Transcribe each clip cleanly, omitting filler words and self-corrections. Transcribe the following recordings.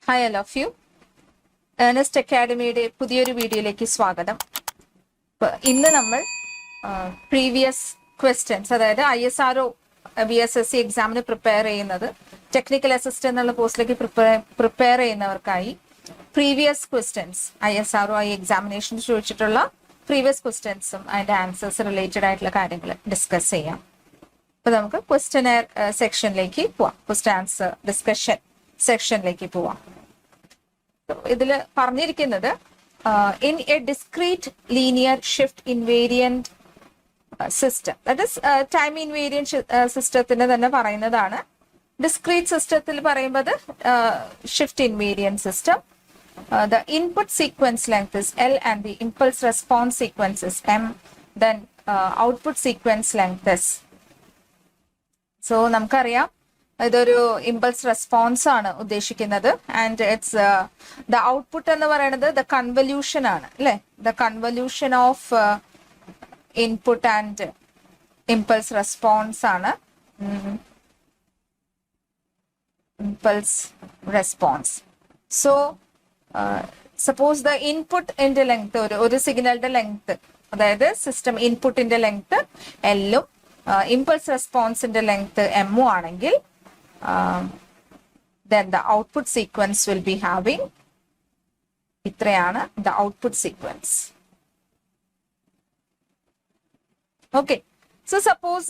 Hi all of you. Earnest Academy പുതിയൊരു വീഡിയോയിലേക്ക് സ്വാഗതം. ഇന്ന് നമ്മൾ പ്രീവിയസ് ക്വസ്റ്റ്യൻസ് അതായത് ISRO VSSC എക്സാമിന് പ്രിപ്പയർ ചെയ്യുന്നത് ടെക്നിക്കൽ അസിസ്റ്റന്റ് എന്നുള്ള പോസ്റ്റിലേക്ക് പ്രിപ്പയർ ചെയ്യുന്നവർക്കായി പ്രീവിയസ് ക്വസ്റ്റ്യൻസ് ISRO എക്സാമിനേഷൻ ചോദിച്ചിട്ടുള്ള പ്രീവിയസ് ക്വസ്റ്റ്യൻസും അതിന്റെ ആൻസേഴ്സ് റിലേറ്റഡ് ആയിട്ടുള്ള കാര്യങ്ങൾ ഡിസ്കസ് ചെയ്യാം. അപ്പൊ നമുക്ക് ക്വസ്റ്റ്യനെയർ സെക്ഷനിലേക്ക് പോവാം. ക്വസ്റ്റ്യൻ ആൻസർ ഡിസ്കഷൻ സെക്ഷനിലേക്ക് പോവാം. ഇതില് പറഞ്ഞിരിക്കുന്നത് in a discrete linear shift invariant system, that is time invariant സിസ്റ്റത്തിന് തന്നെ പറയുന്നതാണ്. ഡിസ്ക്രീറ്റ് സിസ്റ്റത്തിൽ പറയുമ്പോൾ shift invariant system, the input sequence length is L and the impulse response sequence is M, then output sequence length is. So നമുക്കറിയാം ഇതൊരു impulse response ആണ് ഉദ്ദേശിക്കുന്നത് and it's the output എന്ന് പറയുന്നത് ദ കൺവല്യൂഷൻ ആണ് അല്ലെ, the convolution of input and impulse response ആണ്. Impulse response. So suppose the ഇൻപുട്ടിന്റെ ലെങ്ത് ഒരു സിഗ്നലിന്റെ ലെങ്ത്, അതായത് സിസ്റ്റം ഇൻപുട്ടിന്റെ ലെങ്ത് എല്ലും ഇമ്പൾസ് റെസ്പോൺസിന്റെ ലെങ്ത് എമ്മും ആണെങ്കിൽ then the output sequence will be having ഇത്രയാണ് the output sequence. Okay, so suppose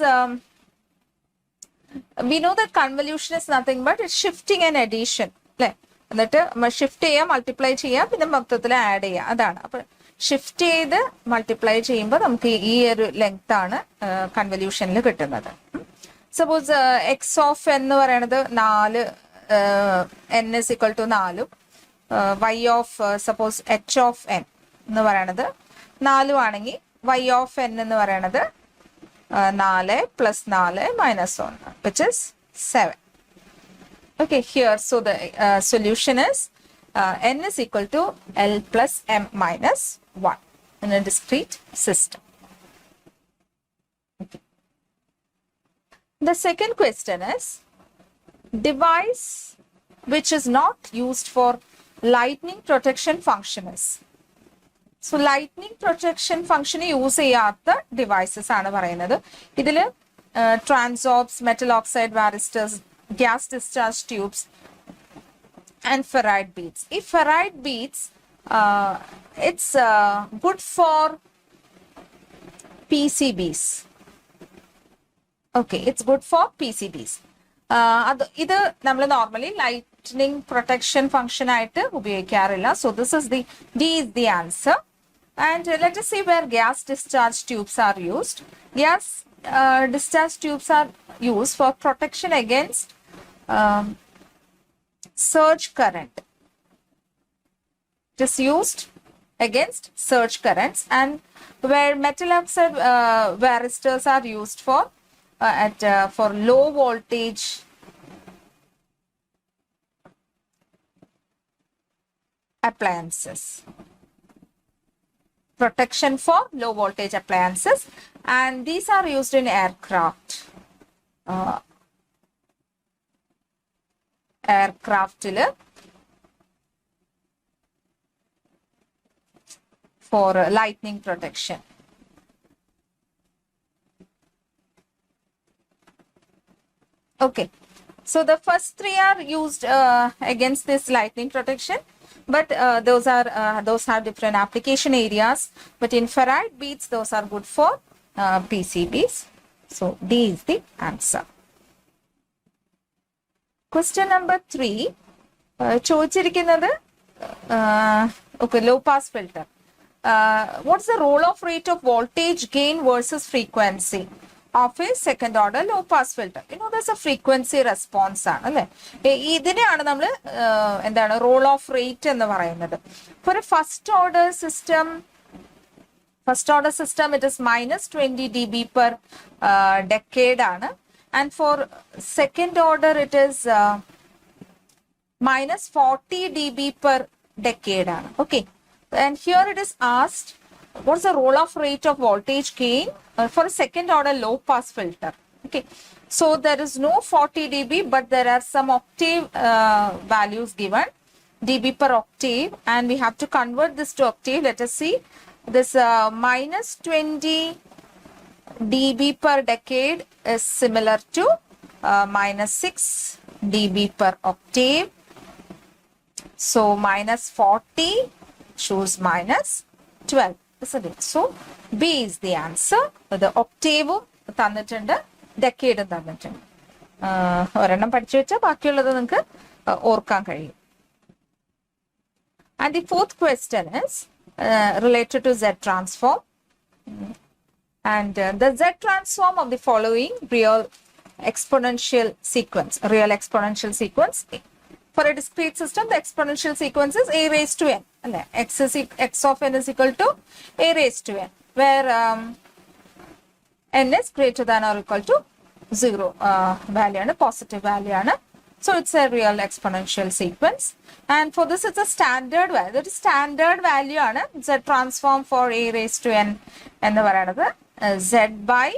we know that convolution is nothing but it's shifting and addition അല്ലെ. എന്നിട്ട് ഷിഫ്റ്റ് ചെയ്യുക, മൾട്ടിപ്ലൈ ചെയ്യുക, പിന്നെ മൊത്തത്തിൽ ആഡ് ചെയ്യുക, അതാണ്. അപ്പൊ ഷിഫ്റ്റ് ചെയ്ത് മൾട്ടിപ്ലൈ ചെയ്യുമ്പോൾ നമുക്ക് ഈ ഒരു ലെങ്ത് ആണ് കൺവല്യൂഷനിൽ കിട്ടുന്നത്. സപ്പോസ് എക്സ് ഓഫ് എന്ന് പറയുന്നത് 4, n is equal to 4, y of suppose h of n എന്ന് പറയണത് 4 ആണെങ്കിൽ y ഓഫ് n എന്ന് പറയണത് 4 + 4 - 1 which is 7. Okay, here so the solution is n is equal to L plus m minus 1 in a discrete system. Okay. The second question is device which is not used for lightning protection function is. So lightning protection function use ചെയ്യാത്ത devices ആണ് പറയുന്നത്. ഇതില് transorbs, metal oxide varistors, gas discharge tubes and ferrite beads. If ferrite beads it's good for PCBs. Okay, it's good for PCBs. ഇത് നമ്മൾ normally lightning protection function ആയിട്ട് ഉപയോഗിക്കാറില്ല. So this is D is the answer. And let us see where gas discharge tubes are used. Gas discharge tubes are used for protection against surge current. It is used against surge currents, and where metal oxide varistors are used for for low voltage appliances, protection for low voltage appliances, and these are used in aircraft. For lightning protection. Okay, so the first 3 are used against this lightning protection, but those have different application areas. But in ferrite beads, those are good for PCBs. So D is the answer. Question number 3 ചോദിച്ചിരിക്കുന്നത് okay, low pass filter. What's the role of rate of voltage gain versus frequency of a second order low pass filter? You know, there's a frequency response ആണ് അല്ലെ. ഇതിനെയാണ് നമ്മൾ എന്താണ് role of rate എന്ന് പറയുന്നത്. For a first order system it is -20 dB per decade ആണ്, and for second order it is -40 dB per decade ആണ്. Okay, and here it is asked what's the role of rate of voltage gain for a second order low pass filter. Okay, so there is no 40 dB, but there are some octave values given. dB per octave, and we have to convert this to octave. Let us see. This minus 20 dB per decade is similar to minus 6 dB per octave. So minus 40 shows minus 12, isn't it? So B is the answer. The octave തന്നിട്ടുണ്ട്, decade തന്നിട്ടുണ്ട്. ഒരെണ്ണം പഠിച്ചു വെച്ചാൽ ബാക്കിയുള്ളത് നിങ്ങൾക്ക് ഓർക്കാൻ കഴിയും. And the fourth question is related to Z transform. And the Z transform of the following real exponential sequence. For a discrete system, the exponential sequence is a raised to n. X of n is equal to a raised to n, where n is greater than or equal to 0 value and a positive value. So it's a real exponential sequence. And for this, it's a standard value. That is standard value ആണ് Z transform for a raised to n എന്ന് പറയുന്നത് z by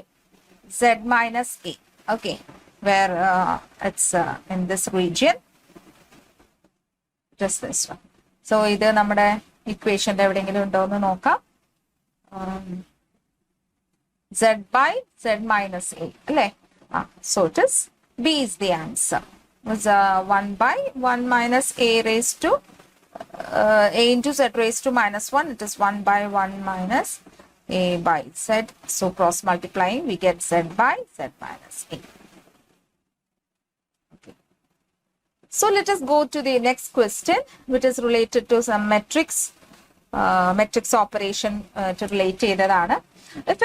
z minus a. Okay, where it's in this region. Just this one. So ഇത് നമ്മുടെ equation എവിടെയെങ്കിലും ഉണ്ടോ എന്ന് നോക്കാം. Z by z minus a. അല്ലേ? So it is B is the answer. Was 1 by 1 minus a raised to a into z raised to minus 1. It is 1 by 1 minus a by z. So cross multiplying, we get z by z minus a. Okay. So let us go to the next question, which is related to some metrics, metrics operation to relate to. If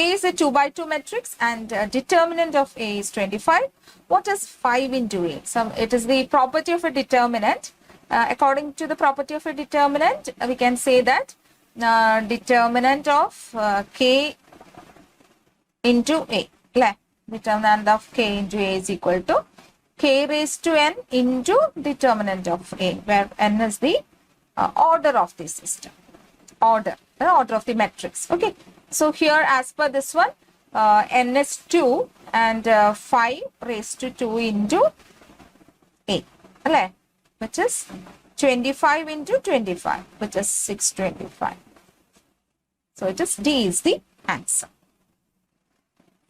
A is a 2 by 2 matrix and determinant of A is 25, what is 5 into A? So it is the property of a determinant. According to the property of a determinant, we can say that determinant of K into A. Determinant of K into A is equal to K raised to n into determinant of A, where n is the order of the system. Order of the matrix. Okay, so here as per this one, n is 2 and 5 raised to 2 into A, which is 25 into 25, which is 625. So it is D is the answer.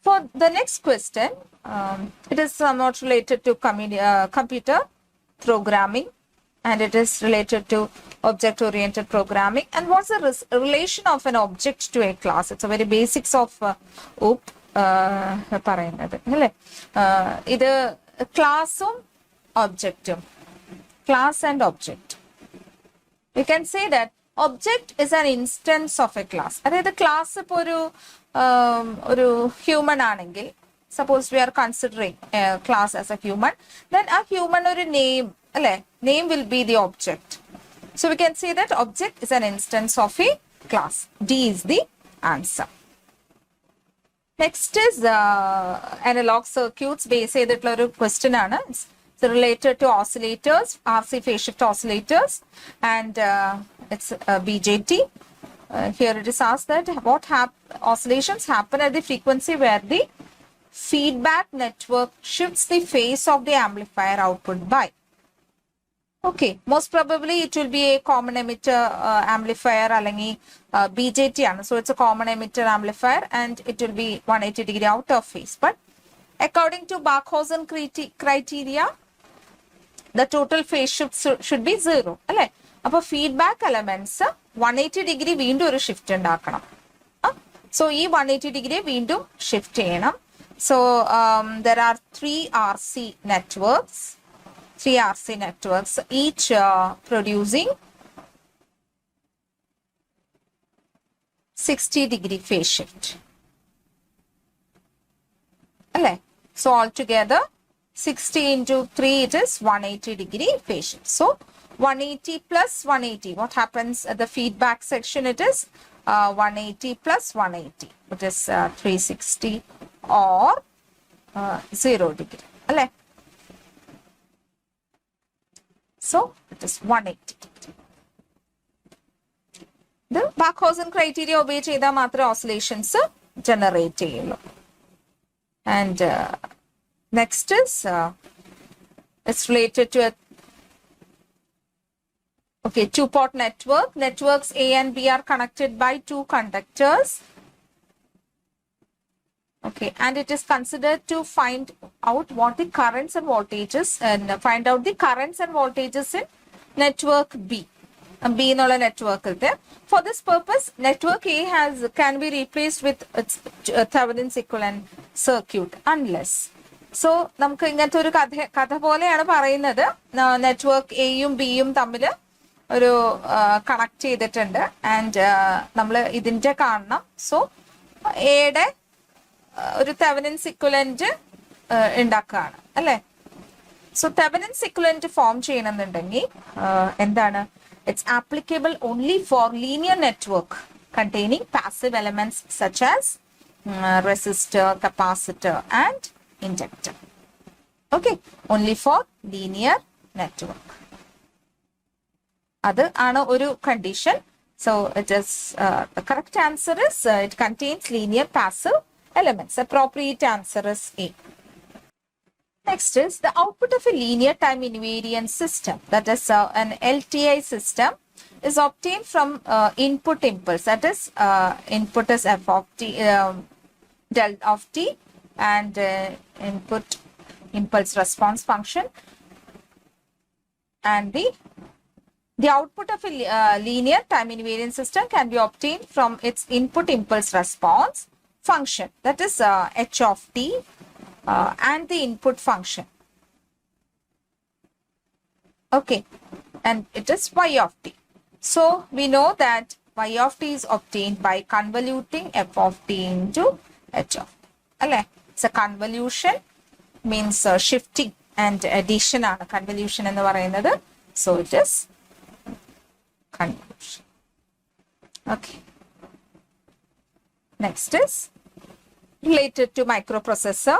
For the next question, it is somewhat related to computer programming, and it is related to object-oriented programming. And what's the relation of an object to a class? It's a very basics of OOP. This class object. Class and object. We can say that object is an instance of a class. The class is human. Suppose we are considering a class as a human, then a human or a name will be the object. So we can say that object is an instance of a class. D is the answer. Next is analog circuits. Based question it's related to oscillators, RC phase shift oscillators, and it's BJT. Here it is asked that what oscillations happen at the frequency where the feedback network shifts the phase of the amplifier output by. Okay, most probably it will be a common emitter amplifier alangi BJT. So it's a common emitter amplifier and it will be 180 degree out of phase. But according to Barkhausen criteria, the total phase shift should be 0. Appo feedback elements 180 degree veendum oru shift undakanam. So ee 180 degree veendum shift cheyanam. So there are 3 RC networks, each producing 60 degree phase shift. So altogether 60 into 3, it is 180 degree phase shift. So 180 plus 180, what happens at the feedback section? It is 180 plus 180, it is 360 or 0 degree. So it is 180 degree. The Barkhausen criteria obey cheyda matra oscillations generate cheyullu. And next is it's related to a Okay, two-port network. Networks A and B are connected by two conductors. Okay, and it is considered to find out what the currents and voltages and find out the currents and voltages in network B. B ennolla network ilde. For this purpose, network A can be replaced with its Thevenin's equivalent circuit unless. So, നമുക്ക് ഇങ്ങനത്തെ ഒരു കഥ പോലെയാണ് പറയുന്നത്. Network എയും ബിയും തമ്മിൽ ഒരു കണക്ട് ചെയ്തിട്ടുണ്ട് ആൻഡ് നമ്മൾ ഇതിന്റെ കാണണം. സോ എയുടെ ഒരു തെവനിൻസ് ഇക്വലന്റ് ഉണ്ടാക്കുകയാണ് അല്ലേ. സോ തെവനിൻസ് ഇക്വലന്റ് ഫോം ചെയ്യണമെന്നുണ്ടെങ്കിൽ എന്താണ്, it's applicable only for linear network containing passive elements such as resistor, capacitor and inductor. Okay, only for linear network. അത് ആണ് ഒരു condition. So it is the correct answer is it contains linear passive elements. Appropriate answer is A. Next is the output of a linear time invariant system, that is an LTI system, is obtained from input impulse. That is input is f of t, del of t, and input impulse response function, and the output of a linear time invariant system can be obtained from its input impulse response function, that is h of t, and the input function. Okay, and it is y of t. So we know that y of t is obtained by convoluting f of t into h of t. Alle, so convolution means shifting and addition aanu convolution ennu parayunnathu. So it is convolution. Okay. Next is related to microprocessor.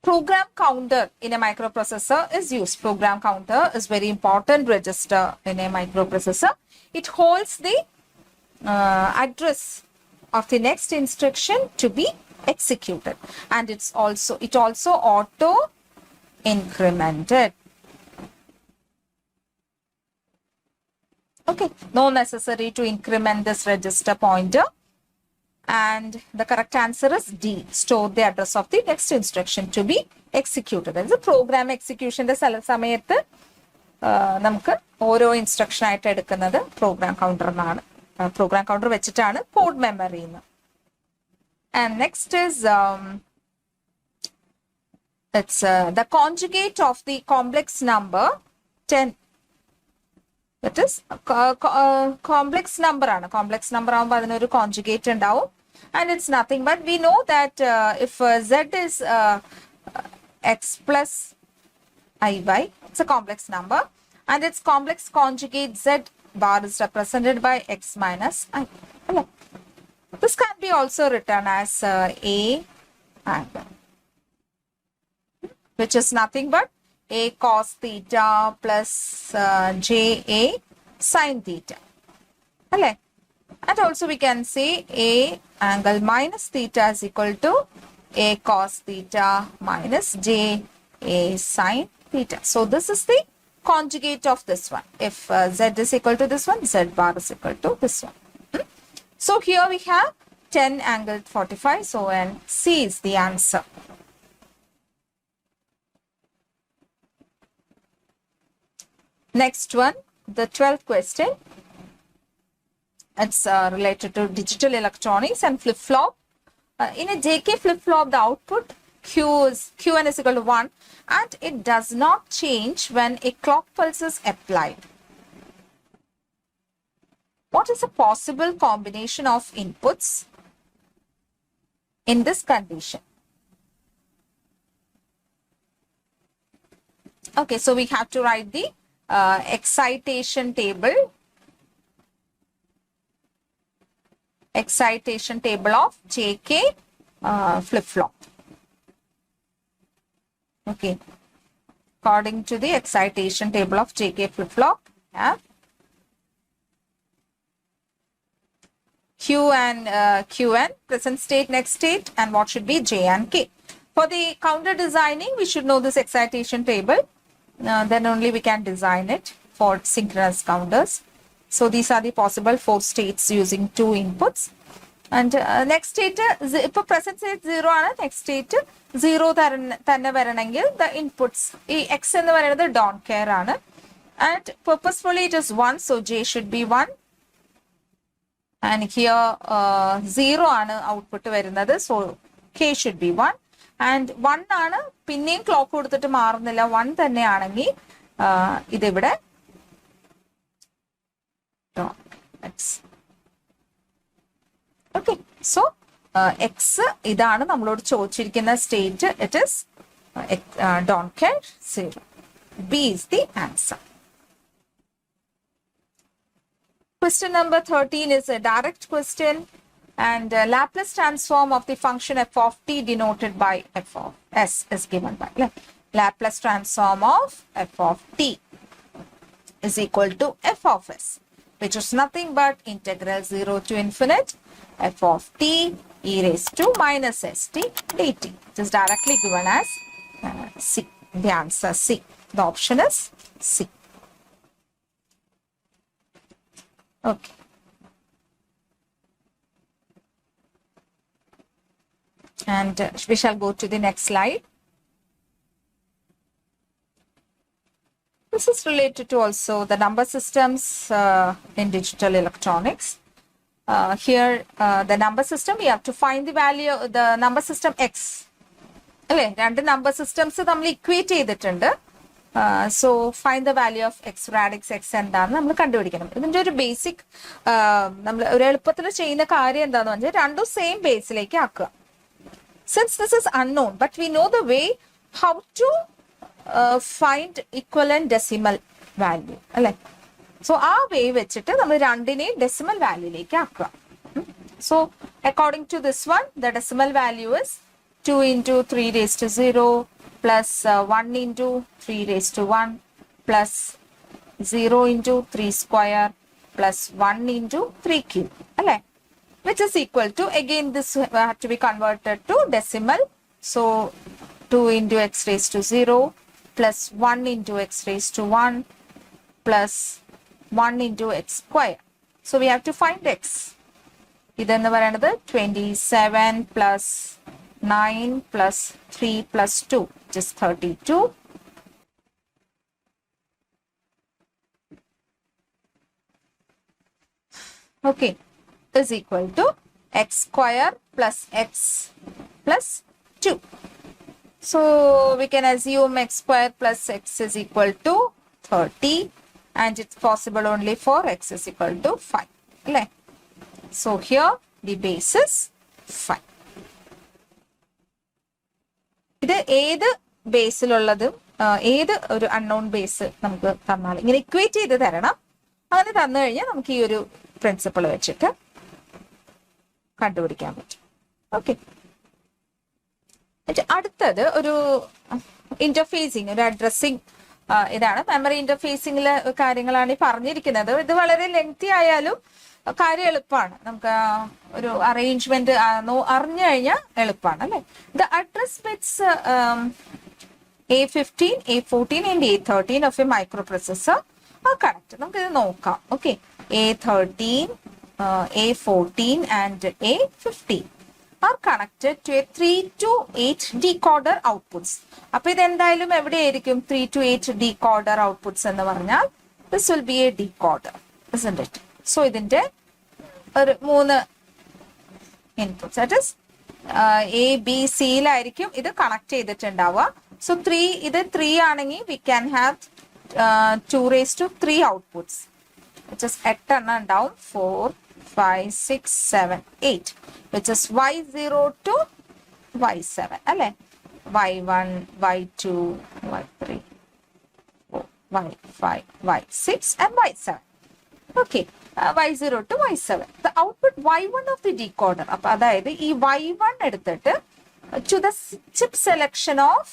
Program counter in a microprocessor is used. Program counter is very important register in a microprocessor. It holds the address of the next instruction to be executed, and it also auto incremented. Okay, no necessary to increment this register pointer, and the correct answer is D. Store the address of the next instruction to be executed. That is a program execution. The samayathu namukku oro instruction aayittu edukkunnathu program counter aanu. Program counter vechittana code memory nu. And next is it's the conjugate of the complex number 10. That is complex number aanu. Complex number aavumbo adinoru conjugate undavum, and it's nothing but we know that if z is x plus iy, it's a complex number, and its complex conjugate z bar is represented by x minus I. This can be also written as a angle, which is nothing but a cos theta plus ja sin theta. And also we can say a angle minus theta is equal to a cos theta minus ja sin theta. So this is the conjugate of this one. If z is equal to this one, z bar is equal to this one. So here we have 10 angle 45. So and C is the answer. Next one, the 12th question. It's related to digital electronics and flip-flop. In a JK flip-flop, the output Qn is equal to 1, and it does not change when a clock pulse is applied. What is a possible combination of inputs in this condition? Okay, so we have to write the excitation table. Excitation table of JK flip-flop. Okay, according to the excitation table of JK flip-flop, have Q and Qn, present state, next state, and what should be J and K. For the counter designing, we should know this excitation table. then only we can design it for synchronous counters. So these are the possible 4 states using 2 inputs. And next state, if present state 0 ആണ്, next state 0 തന്നെ വരണമെങ്കിൽ the inputs, ഈ x എന്ന് പറയുന്നത് don't care ആണ്. And purposefully it is 1, so J should be 1. And here 0 ആണ് output വരുന്നത്, so K should be 1. And 1 ആണ്, പിന്നെയും ക്ലോക്ക് കൊടുത്തിട്ട് മാറുന്നില്ല, 1 തന്നെയാണെങ്കിൽ ഇതിവിടെ x. Okay, so x ഇതാണ് നമ്മളോട് ചോദിച്ചിരിക്കുന്ന state. It is don't care 0. B is the answer. Question number 13 is a direct question, and Laplace transform of the function f of t denoted by f of s is given by Laplace transform of f of t is equal to f of s, which is nothing but integral 0 to infinite f of t e raised to minus st dt. It is directly given as C. The answer C. The option is C. Okay. And we shall go to the next slide. This is related to also the number systems in digital electronics. Here, the number system, we have to find the value, the number system x. Okay, രണ്ട് number systems നമ്മൾ equate ചെയ്തിട്ടുണ്ട്. So find the value of x radix x എന്താണ് നമ്മൾ കണ്ടുപിടിക്കണം. ഇതിന്റെ ഒരു basic നമ്മൾ ഒരു എളുപ്പത്തിൽ ചെയ്യുന്ന കാര്യം എന്താണെന്ന് പറഞ്ഞാൽ രണ്ടും സെയിം ബേസിലേക്ക് ആക്കുക. Since this is unknown, but we know the way how to find equivalent decimal value. അല്ലേ? So ആ വേ വെച്ചിട്ട് നമ്മൾ രണ്ടിനെയും ഡെസിമൽ വാല്യൂയിലേക്ക് ആക്കുക. So according to this one, the decimal value is 2 into 3 raised to 0 plus 1 into 3 raised to 1 plus 0 into 3 square plus 1 into 3 cube. അല്ലേ? Which is equal to, again this have to be converted to decimal. So 2 into x raised to 0 plus 1 into x raised to 1 plus 1 into x square. So we have to find x. ഇതെന്ന് പറയുന്നത് 27 plus 9 plus 3 plus 2, which is 32. Okay, is equal to x square plus x plus 2. So we can assume x square plus x is equal to 30, and it's possible only for x is equal to 5. Right? So here the base is 5. ഇത് ഏത് ബേസിലുള്ളതും ഏത് ഒരു unknown base നമുക്ക് തന്നാൽ ഇങ്ങനെ equate ചെയ്ത് തരണം. അങ്ങനെ തന്നു കഴിഞ്ഞാൽ നമുക്ക് ഈ ഒരു പ്രിൻസിപ്പിൾ വെച്ചിട്ട് കണ്ടുപിടിക്കാൻ പറ്റും. ഓക്കെ, അടുത്തത് ഒരു ഇന്റർഫേസിങ്, ഒരു അഡ്രസ്സിങ്. ഇതാണ് മെമ്മറി ഇന്റർഫേസിംഗിലെ കാര്യങ്ങളാണ് ഈ പറഞ്ഞിരിക്കുന്നത്. ഇത് വളരെ ലെങ്തി ആയാലും കാര്യം എളുപ്പമാണ്. നമുക്ക് ഒരു അറേഞ്ച്മെന്റ് അറിഞ്ഞു കഴിഞ്ഞാൽ എളുപ്പമാണ് അല്ലെ. The address bits A15, A14 and A13 of a microprocessor are connected. നമുക്ക് ഇത് നോക്കാം. Okay, A13, A14 and A15 are connected to a 3 to 8 decoder outputs. അപ്പൊ ഇത് എന്തായാലും എവിടെയായിരിക്കും 3 to 8 decoder outputs എന്ന് പറഞ്ഞാൽ this will be a decoder, isn't it? So ഇതിന്റെ ഒരു 3 inputs, that is A, B, C യിലായിരിക്കും ഇത് കണക്ട് ചെയ്തിട്ടുണ്ടാവുക. So 3, ഇത് 3 ആണെങ്കിൽ we can have 2 raised to 3 outputs, which is 8 എണ്ണം ഉണ്ടാവും. 4, 5, 6, 7, 8, which is Y0 to Y7 അല്ലെ. Y1, Y2, Y3, Y5, Y6 and Y7. Okay, Y0 to Y7. The output Y1 of the decoder. അപ്പൊ അതായത് ഈ Y1 എടുത്തിട്ട് to the chip selection of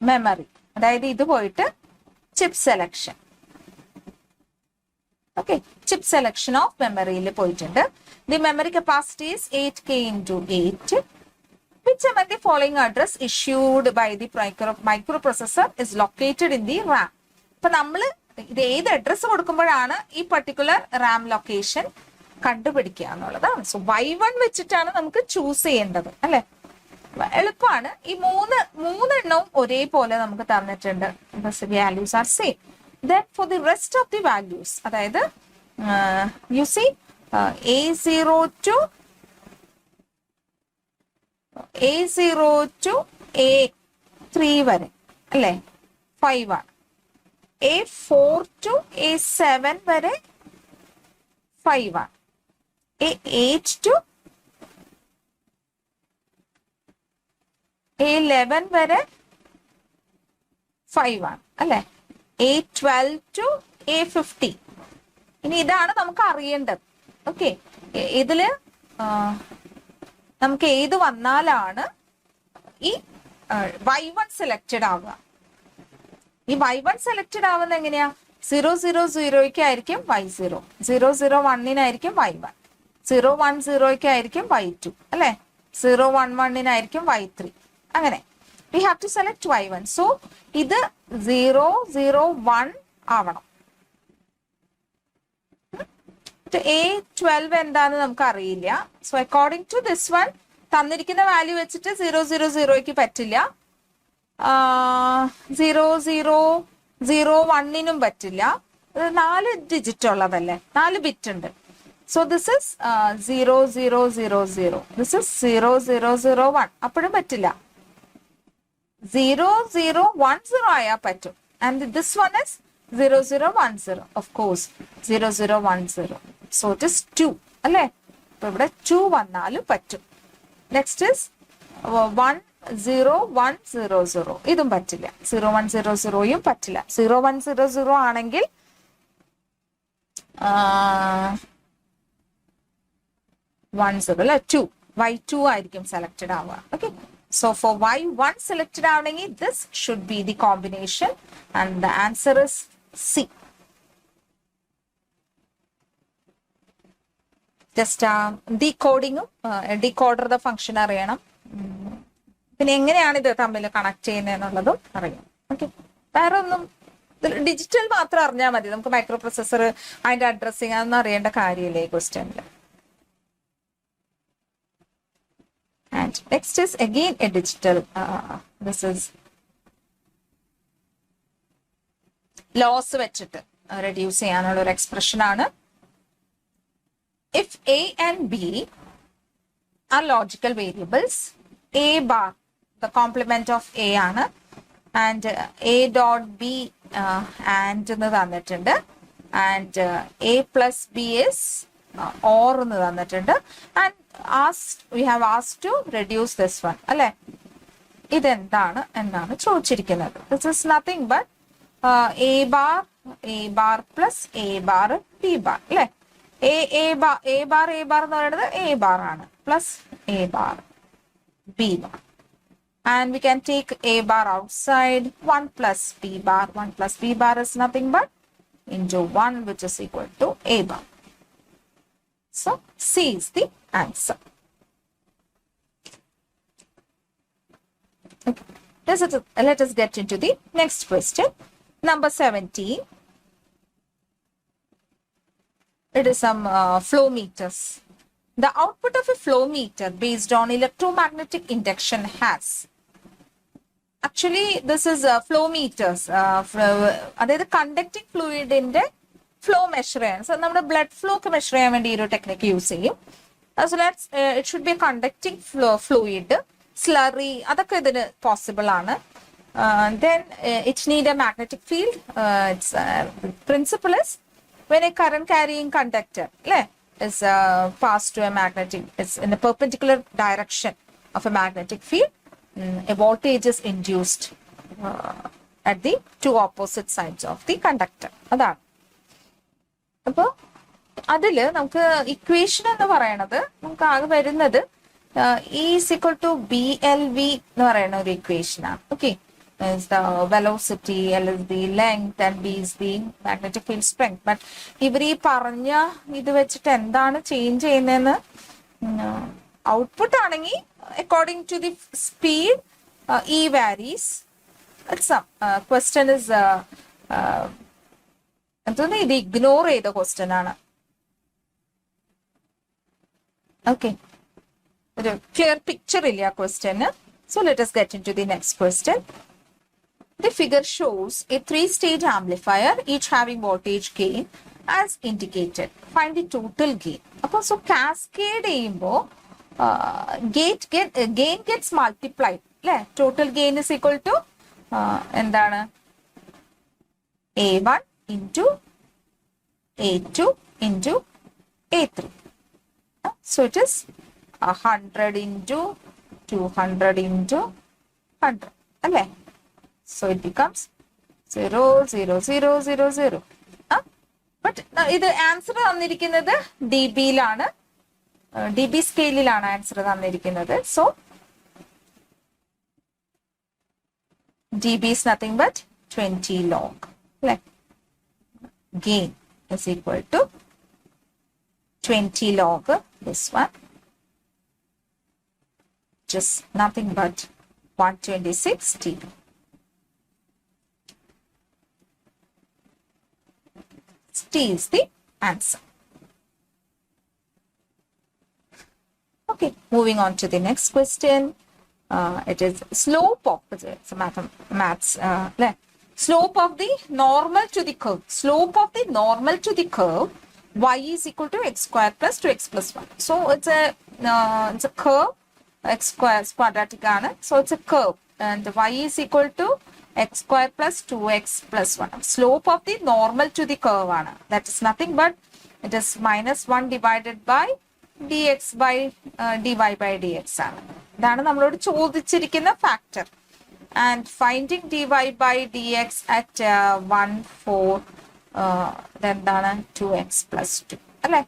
memory. അതായത് ഇത് പോയിട്ട് chip selection. Okay, chip selection of മെമ്മറിയിൽ പോയിട്ടുണ്ട്. The memory capacity is 8K into 8, which among the following address issued by the microprocessor is located in the RAM? ഇപ്പൊ നമ്മൾ ഇത് ഏത് address കൊടുക്കുമ്പോഴാണ് ഈ പർട്ടിക്കുലർ റാം ലൊക്കേഷൻ കണ്ടുപിടിക്കുക എന്നുള്ളതാണ്. സോ y1 വെച്ചിട്ടാണ് നമുക്ക് ചൂസ് ചെയ്യേണ്ടത് അല്ലെ. എളുപ്പമാണ്. ഈ മൂന്നെണ്ണവും ഒരേപോലെ നമുക്ക് തന്നിട്ടുണ്ട്. Values are same. Then for the rest of the values, അതായത് you see A0 to A3 വരെ അല്ലേ 5 ആണ്. A4 to A7 വരെ 5 ആണ്. A8 to A11 വരെ 5 ആണ് അല്ലെ. A12 to A15. ഇനി ഇതാണ് നമുക്ക് അറിയേണ്ടത്. ഓക്കെ, ഇതില് നമുക്ക് ഏത് വന്നാലാണ് ഈ y1 സെലക്റ്റഡ് ആവുക. ഈ y1 സെലക്റ്റഡ് ആവുന്നത് എങ്ങനെയാ? 000 ആയിരിക്കും y0, 001 y1, 010 y2 അല്ലെ, 011 y3 അങ്ങനെ. We have to select y1. So ഇത് 001 ആവണം. A12 എന്താന്ന് നമുക്ക് അറിയില്ല. So according to this one തന്നിരിക്കുന്ന വാല്യൂ വെച്ചിട്ട് 000 പറ്റില്ല, 0001 പറ്റില്ല. 4 ഡിജിറ്റ് ഉള്ളതല്ലേ, 4 ബിറ്റ് ഉണ്ട്. So this is 0000, this is 0001. അപ്പോഴും പറ്റില്ല. 0010 ആയാൽ പറ്റും. And this one is 0010, of course 0010. So it is 2 അല്ലേ. അപ്പൊ ഇവിടെ 2 വന്നാലും പറ്റും. നെക്സ്റ്റ് ഇസ് 10100, ഇതും പറ്റില്ല. 0100യും പറ്റില്ല. 0100 ആണെങ്കിൽ y2 ആയിരിക്കും സെലക്റ്റഡ് ആവുക. Okay, so for y1 selected ആവണമെങ്കിൽ this should be the combination and the answer is C. Just decoding decoder function അറിയണം. പിന്നെ എങ്ങനെയാണ് ഇത് തമ്മിൽ കണക്ട് ചെയ്യുന്നത് എന്നുള്ളതും അറിയണം. ഓക്കെ, വേറെ ഒന്നും ഡിജിറ്റൽ മാത്രം അറിഞ്ഞാൽ മതി. നമുക്ക് മൈക്രോ പ്രൊസസർ അതിന്റെ അഡ്രസ്സിങ് അതൊന്നും അറിയേണ്ട കാര്യമില്ല ഈ ക്വസ്റ്റ്യനിൽ. And next is again a digital. This is loss വെച്ചിട്ട് reduce ചെയ്യാനുള്ള ഒരു എക്സ്പ്രഷൻ ആണ്. If A and B are logical variables, A bar the complement of A ആണ്, and A dot B and എന്ന് തന്നിട്ടുണ്ട്, and A plus B is or എന്ന് തന്നിട്ടുണ്ട്, and we have asked to reduce this one അല്ലെ. ഇതെന്താണ് എന്നാണ് ചോദിച്ചിരിക്കുന്നത്. This is nothing but A bar plus A bar B bar അല്ലെ. A bar എന്ന് പറയുന്നത് A bar ആണ്, plus A bar B bar, and we can take A bar outside. 1 plus B bar, 1 plus B bar is nothing but into 1, which is equal to A bar. So C is the answer. Okay. Let us get into the next question. Number 17. It is some flow meters. The output of a flow meter based on electromagnetic induction has. Actually, this is flow meters. അതായത് conducting ഫ്ലൂയിഡിന്റെ flow measure ചെയ്യാൻ. So നമ്മുടെ blood flow ഒക്കെ measure ചെയ്യാൻ വേണ്ടി ഈ ഒരു technique use ചെയ്യും. So it should be A conducting fluid, slurry, അതൊക്കെ ഇതിന് പോസിബിൾ ആണ്. Then it need a magnetic field. Its principle is when a current carrying conductor is passed to a magnetic, it's in a perpendicular direction of a magnetic field, a voltage is induced at the two opposite sides of the conductor. അതാണ്. അപ്പൊ അതില് നമുക്ക് equation എന്ന് പറയണത് നമുക്ക് ആകെ വരുന്നത് E is equal to BLV എന്ന് പറയുന്ന ഒരു ഇക്വേഷൻ ആണ്. Okay, is the velocity, L is the length, and B is the magnetic field strength. But ഇവർ ഈ പറഞ്ഞ ഇത് വെച്ചിട്ട് എന്താണ് ചേഞ്ച് ചെയ്യുന്നതെന്ന് output ആണെങ്കിൽ according to the speed E varies. Some question is എന്താണ് ഇത് ഇഗ്നോർ ചെയ്ത ക്വസ്റ്റ്യൻ ആണ്. ഓക്കെ, ഒരു ക്ലിയർ പിക്ചർ ഇല്ല ആ question. So let us get into the next question. The figure shows a three-stage amplifier, each having voltage gain as indicated. Find the total gain. So cascade ചെയ്യുമ്പോൾ gain gets multiplied. Total gain is equal to എന്താണ് A1 into A2 into A3. So it is 100 into 200 into 100. അല്ലേ? So it becomes 0, 0, 0, 0, 0. But ഇത് answer തന്നിരിക്കുന്നത് dBയിലാണ്, dB സ്കെയിലിലാണ് answer തന്നിരിക്കുന്നത്. So dB is nothing but 20 log. Gain is equal to 20 log this one, just nothing but 126 dB. T is the answer. Okay, moving on to the next question. It is slope of, it's maths, slope of the normal to the curve. Slope of the normal to the curve y is equal to x square plus 2x plus 1. So it's a curve, x square is quadratic, so it's a curve, and y is equal to x square plus 2x plus 1. Slope of the normal to the curve, that is nothing but it is minus 1 divided by dx by dy by dx. That is namalodu chodichirikkunna factor, and finding dy by dx at 1, 4, then 2x plus 2. Alle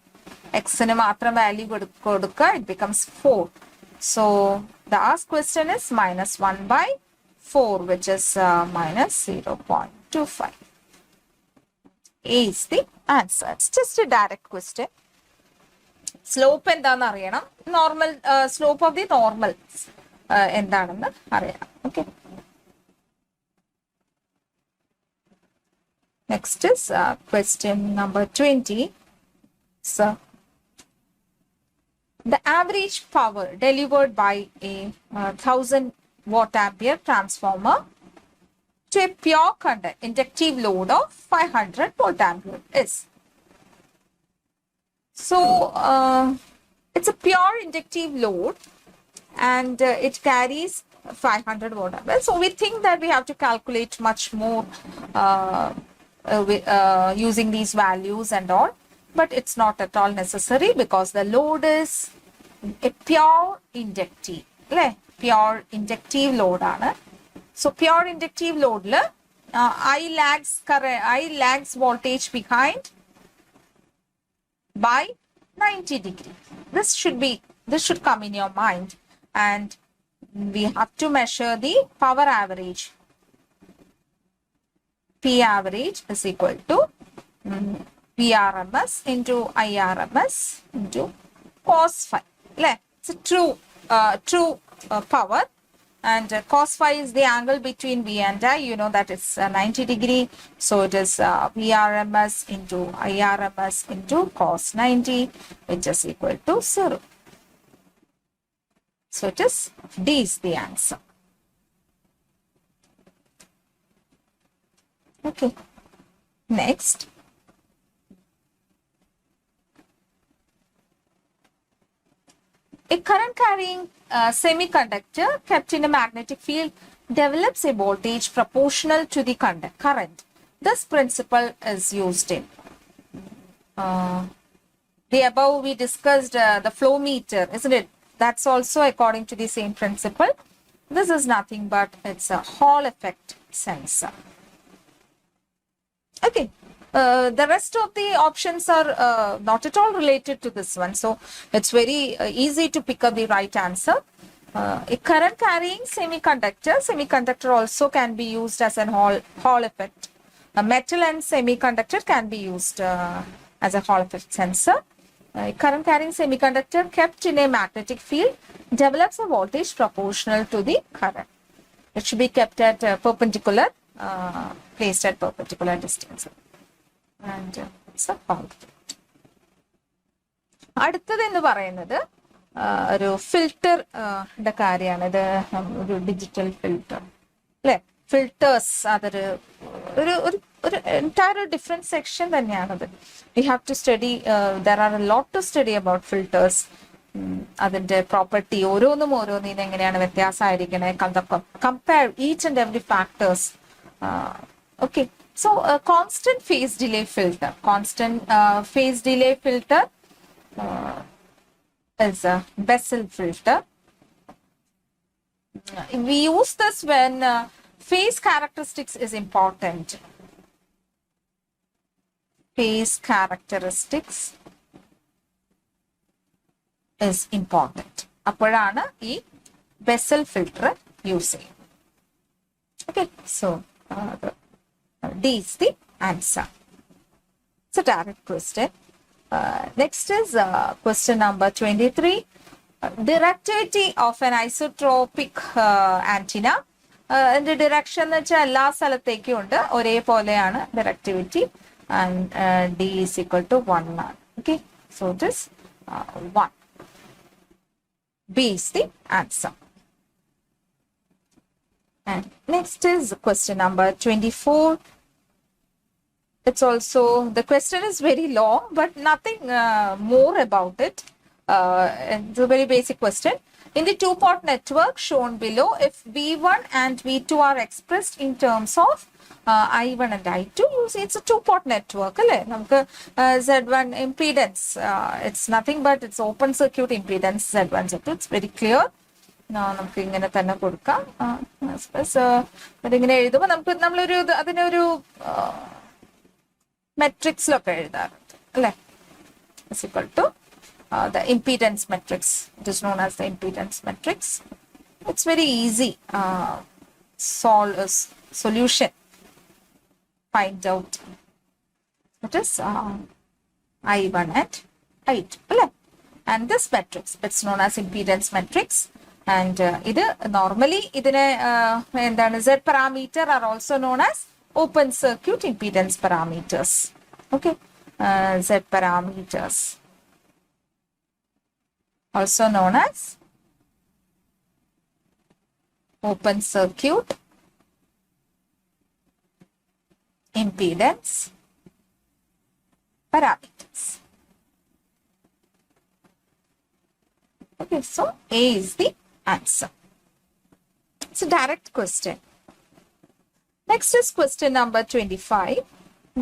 x nu matram value kodukka, it becomes 4. So the asked question is minus 1 by 4, which is minus 0.25. A is the answer. It's just a direct question. Slope എന്താണെന്ന് അറിയണം, normal slope of the normal എന്താണെന്ന് അറിയണം. Okay. Next is question number 20. So the average power delivered by a 1000 watt ampere transformer to a pure inductive load of 500 volt ampere is. So it's a pure inductive load, and it carries 500 watt ampere. So we think that we have to calculate much more using these values and all, but it's not at all necessary because the load is a pure inductive. Pure inductive load ആണ്. So pure inductive load I lags voltage behind by 90 degree. This should come in your mind, and we have to measure the power average. P average is equal to PRMS into IRMS into cos phi. It's a true power, and cos phi is the angle between V and I. You know that it's 90 degree, so it is VRMS into IRMS into cos 90, which is equal to 0. So it is D is the answer. Okay, next. A current carrying semiconductor kept in a magnetic field develops a voltage proportional to the current. This principle is used in the above we discussed the flow meter, isn't it? That's also according to the same principle. This is nothing but it's a Hall effect sensor. Okay. The rest of the options are not at all related to this one. So it's very easy to pick up the right answer. A current carrying semiconductor also can be used as an Hall effect. A metal and semiconductor can be used as a Hall effect sensor. current carrying semiconductor kept in a magnetic field develops a voltage proportional to the current. It should be kept at perpendicular, placed at perpendicular distance. And it's a point. അടുത്തത് എന്ന് പറയുന്നത് ഒരു filter കാര്യമാണ്. ഇത് ഒരു digital filter അല്ലെ. Filters അതൊരു ഒരു എൻറ്റയർ ഡിഫറെന്റ് സെക്ഷൻ തന്നെയാണത്. We have to study, there are a lot to study about filters. അതിന്റെ പ്രോപ്പർട്ടി ഓരോന്നിനും എങ്ങനെയാണ് വ്യത്യാസമായിരിക്കണേ, compare each and every factors. Okay, so constant phase delay filter. Constant phase delay filter is a Bessel filter. We use this when phase characteristics is important. Phase characteristics is important. appadana ee Bessel filter use cheyum. Okay, so D is the answer. It's a direct question. Next is question number 23. Directivity of an isotropic antenna. The direction എന്ന് വെച്ചാൽ എല്ലാ സ്ഥലത്തേക്കും ഉണ്ട്, ഒരേപോലെയാണ് directivity, and D is equal to 1 ആണ്. Okay, so it is 1. B is the answer. And next is question number 24. It's also, the question is very long, but nothing more about it. It's a very basic question. In the two-port network shown below, if V1 and V2 are expressed in terms of I1 and I2, you see it's a two-port network. Z1 impedance, it's nothing but it's open circuit impedance Z1, Z2. It's very clear. നമുക്ക് ഇങ്ങനെ തന്നെ കൊടുക്കാം. അതിങ്ങനെ എഴുതുമ്പോൾ നമുക്ക് നമ്മളൊരു അതിനൊരു മെട്രിക്സിലൊക്കെ എഴുതാറുണ്ട് അല്ലെ. Is equal to the impedance matrix. It is known as the impedance matrix. It's very easy. Solve a solution. Find out. It is I1 and I2. And this matrix, it's known as impedance matrix. And ഇത് normally ഇതിനെ എന്താണ് Z parameter are also known as open circuit impedance parameters. Okay, Z parameters also known as open circuit impedance parameters. Okay, so A is the answer. It's a direct question. Next is question number 25.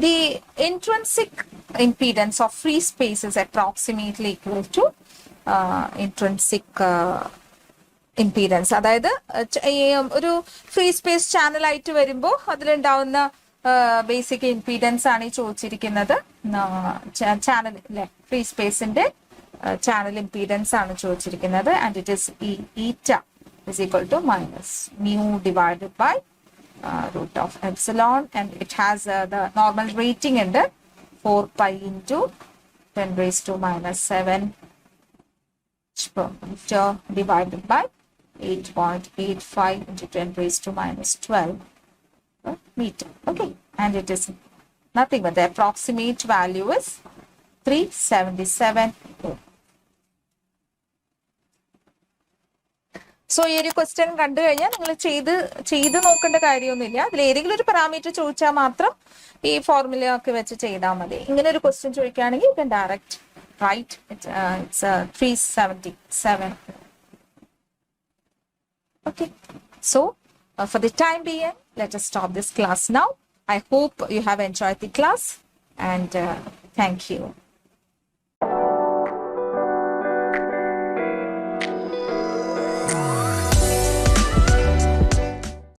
The intrinsic impedance of free space is approximately equal to intrinsic impedance. അതായത് ഒരു free space channel ആയിട്ട് വരുമ്പോൾ അതിലുണ്ടാവുന്ന basic impedance ആണ് ഈ ചോദിച്ചിരിക്കുന്നത്. Channel അല്ലെ, free സ്പേസിന്റെ channel impedance ആണ് ചോദിച്ചിരിക്കുന്നത്. ആൻഡ് ഇറ്റ് ഇസ് ഈറ്റ is equal to minus mu divided by root of epsilon, and it has the normal rating in the 4 pi into 10 raised to minus 7 per meter divided by 8.85 into 10 raised to minus 12 per meter. Okay, and it is nothing but the approximate value is 377 ohm. So ഈ ഒരു question കണ്ടു കഴിഞ്ഞാൽ നിങ്ങൾ ചെയ്ത് നോക്കേണ്ട കാര്യമൊന്നുമില്ല. അതിൽ ഏതെങ്കിലും ഒരു പാരാമീറ്റർ ചോദിച്ചാൽ മാത്രം ഈ ഫോർമുല ഒക്കെ വെച്ച് ചെയ്താൽ മതി. ഇങ്ങനെ ഒരു ക്വസ്റ്റ്യൻ ചോദിക്കുകയാണെങ്കിൽ you can direct write it's 377. Okay, so for the time being, let us stop this class now. I hope you have enjoyed the class, and thank you.